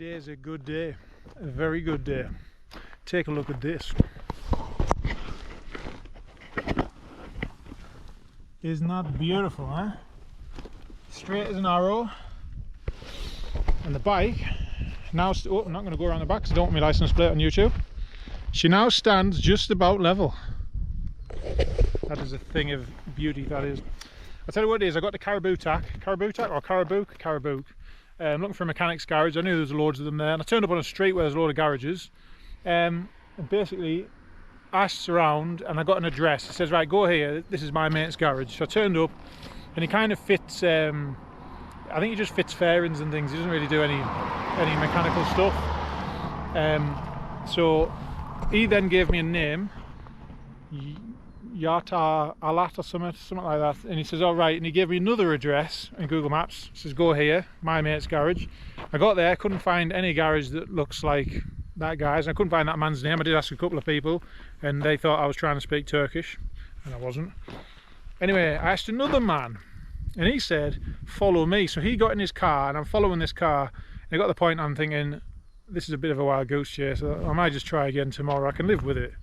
Today is a good day, a very good day. Take a look at this. Isn't that beautiful, huh? Straight as an arrow. And the bike now, I'm not going to go around the back because I don't want my license plate on YouTube. She now stands just about level. That is a thing of beauty, that is. I'll tell you what it is, I got the Caribou tack. I'm looking for a mechanic's garage. I knew there was loads of them there, and I turned up on a street where there's a load of garages. And basically asked around, and I got an address. It says, right, go here, this is my mate's garage. So I turned up, and he kind of fits, I think he just fits fairings and things. He doesn't really do any mechanical stuff. So he then gave me a name, Yata Alat or something like that, and he says, all right, and he gave me another address in Google Maps. He says, go here, my mate's garage. I got there, couldn't find any garage that looks like that guy's, and I couldn't find that man's name. I did ask a couple of people, and they thought I was trying to speak Turkish, and I wasn't. Anyway, I asked another man, and he said, follow me. So he got in his car, and I'm following this car, and I got to the point I'm thinking, this is a bit of a wild goose chase, so I might just try again tomorrow. I can live with it.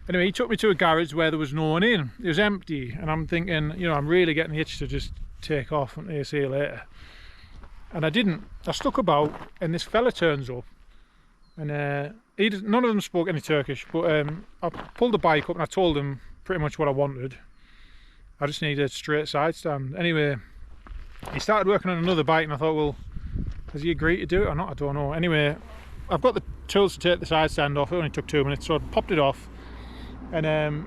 Anyway, he took me to a garage where there was no one in. It was empty, and I'm thinking, you know, I'm really getting the itch to just take off and see you later. And I didn't. I stuck about, and this fella turns up, and none of them spoke any Turkish, but I pulled the bike up and I told him pretty much what I wanted. I just needed a straight side stand. Anyway, he started working on another bike, and I thought, well, has he agreed to do it or not? I don't know. Anyway, I've got the tools to take the side stand off. It only took 2 minutes, so I popped it off and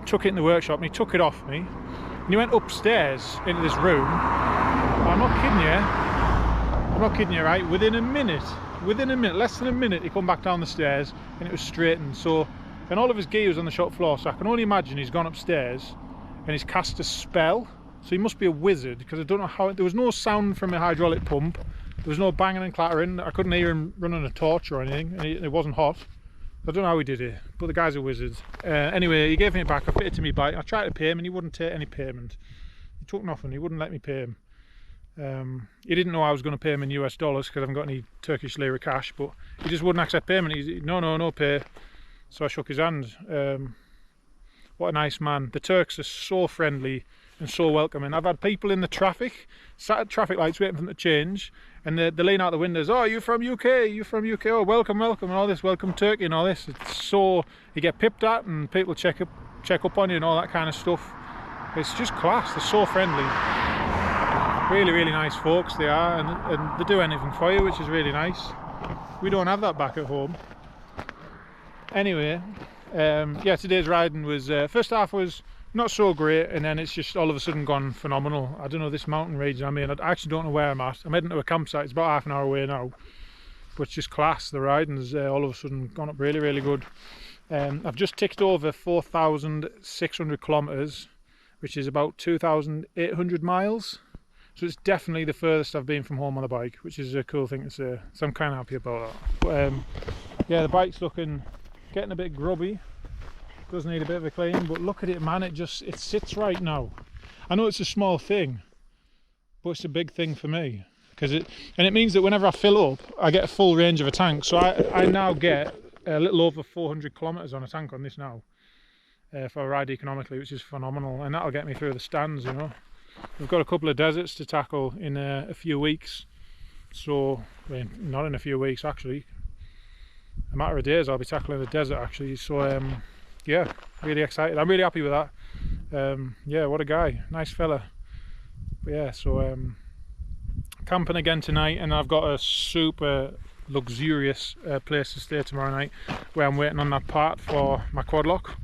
took it in the workshop, and he took it off me, and he went upstairs into this room. I'm not kidding you, right? Within a minute, less than a minute, he come back down the stairs and it was straightened. So, and all of his gear was on the shop floor, so I can only imagine he's gone upstairs and he's cast a spell. So he must be a wizard, because I don't know how, there was no sound from a hydraulic pump, there was no banging and clattering, I couldn't hear him running a torch or anything, and it wasn't hot. I don't know how he did it, but the guy's a wizard. Anyway, he gave me it back, I fitted to me bike. I tried to pay him and he wouldn't take any payment. He took nothing, he wouldn't let me pay him. He didn't know I was going to pay him in US dollars because I haven't got any Turkish lira cash, but he just wouldn't accept payment. He's no pay. So I shook his hand. What a nice man. The Turks are so friendly and so welcoming. I've had people in the traffic, sat at traffic lights waiting for them to change, and they lean out the windows, oh, you from UK, you from UK, oh, welcome, and all this, welcome Turkey and all this. It's so, you get pipped at and people check up on you and all that kind of stuff. It's just class, they're so friendly. Really nice folks they are, and they do anything for you, which is really nice. We don't have that back at home. Anyway, yeah, today's riding was, first half was not so great, and then it's just all of a sudden gone phenomenal. I don't know, this mountain region I'm in, I actually don't know where I'm at. I'm heading to a campsite, it's about half an hour away now, but it's just class. The riding's all of a sudden gone up really good. I've just ticked over 4,600 kilometers, which is about 2,800 miles. So it's definitely the furthest I've been from home on the bike, which is a cool thing to say. So I'm kind of happy about that. But yeah, the bike's getting a bit grubby. Does need a bit of a clean, but look at it, man, it sits right now. I know it's a small thing, but it's a big thing for me, because it means that whenever I fill up, I get a full range of a tank. So I now get a little over 400 kilometers on a tank on this now, if I ride economically, which is phenomenal, and that'll get me through the stands, you know. We've got a couple of deserts to tackle in a few weeks, so, well, not in a few weeks actually, a matter of days I'll be tackling the desert actually. So yeah, really excited. I'm really happy with that. Yeah, what a guy, nice fella. But yeah, so camping again tonight, and I've got a super luxurious place to stay tomorrow night, where I'm waiting on that part for my QuadLock.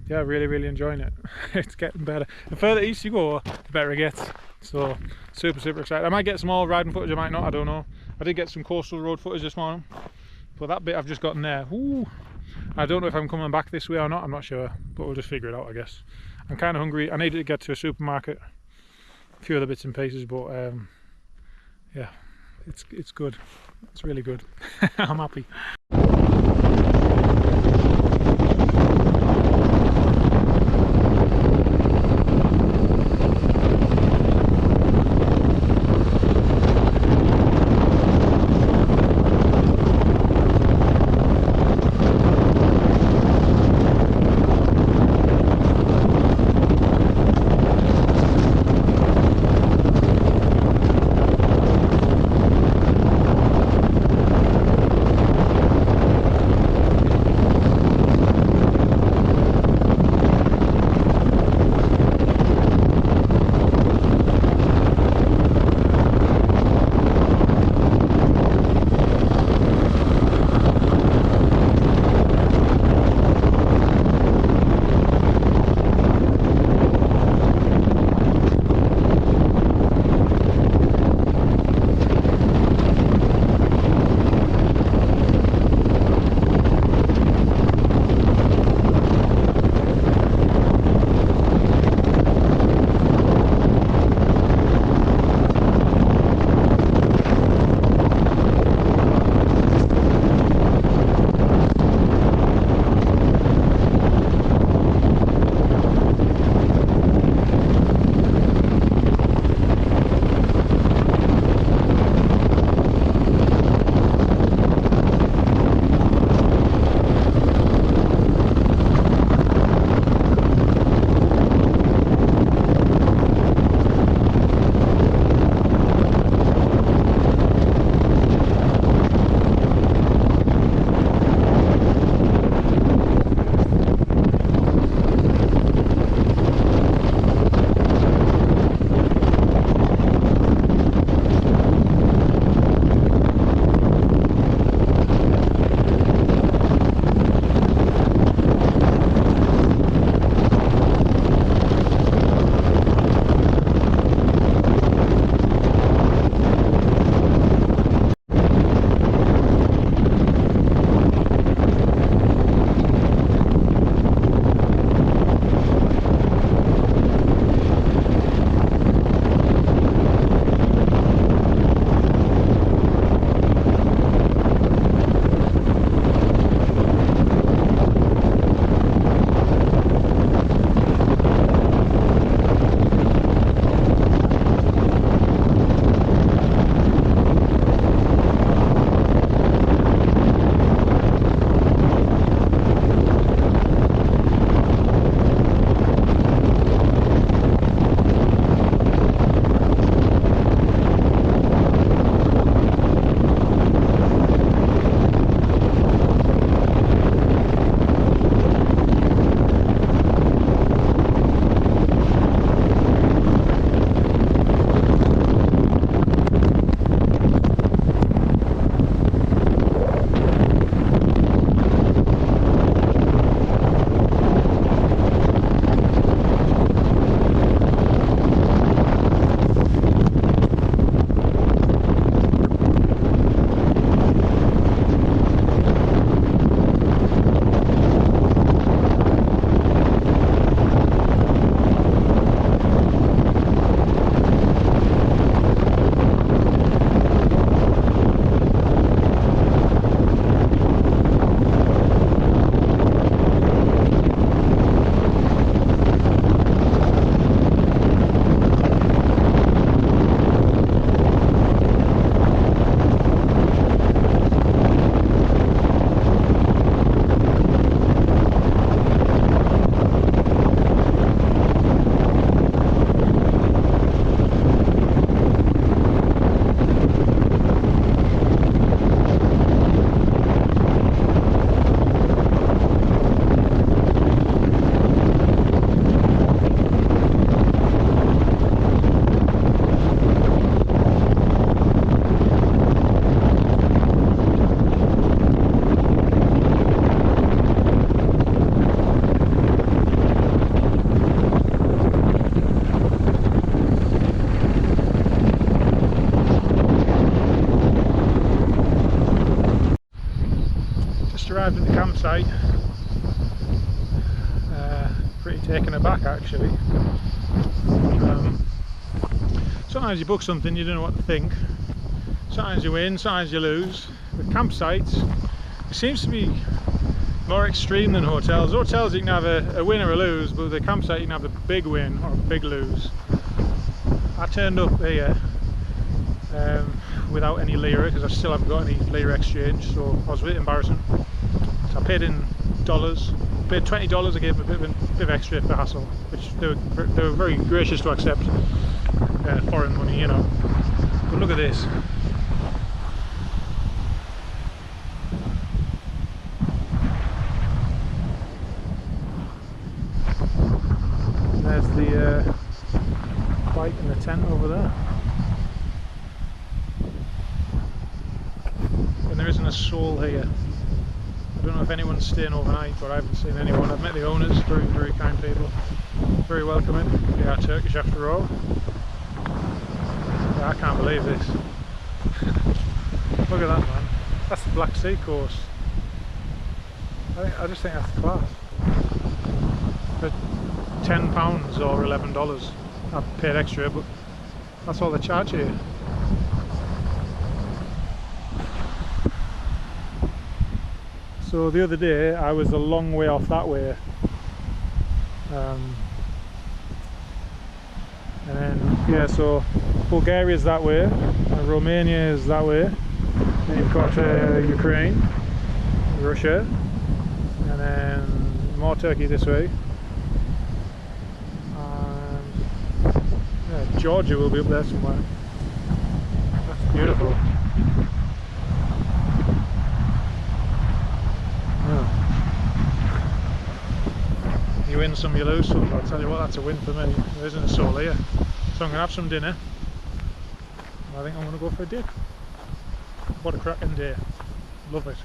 Yeah, really enjoying it. It's getting better. The further east you go, the better it gets. So super excited. I might get some more riding footage, I might not, I don't know. I did get some coastal road footage this morning, but that bit I've just gotten there, ooh, I don't know if I'm coming back this way or not, I'm not sure, but we'll just figure it out, I guess. I'm kind of hungry. I needed to get to a supermarket, a few other bits and pieces, but yeah, it's good. It's really good. I'm happy. arrived at the campsite. Pretty taken aback actually. Sometimes you book something, you don't know what to think. Sometimes you win, sometimes you lose. With campsites, it seems to be more extreme than hotels. Hotels you can have a win or a lose, but with a campsite you can have a big win or a big lose. I turned up here without any lira because I still haven't got any lira exchange, so I was a bit embarrassing. So I paid in dollars, paid $20. I gave them a bit of extra for hassle, which they were very gracious to accept foreign money, you know. But look at this. And there's the bike and the tent over there. And there isn't a soul here. I don't know if anyone's staying overnight, but I haven't seen anyone. I've met the owners, very, very kind people, very welcoming. They are Turkish after all. Yeah, I can't believe this. Look at that, man. That's the Black Sea coast. I just think that's class. For £10 or $11, I've paid extra, but that's all they charge here. So the other day I was a long way off that way, and then yeah, so Bulgaria's that way, and Romania is that way, then you've got Ukraine, Russia, and then more Turkey this way, and yeah, Georgia will be up there somewhere. That's beautiful. You win some, you lose some. I'll tell you what, that's a win for me. There isn't a soul here. So I'm going to have some dinner. I think I'm going to go for a dip. What a cracking day. Love it.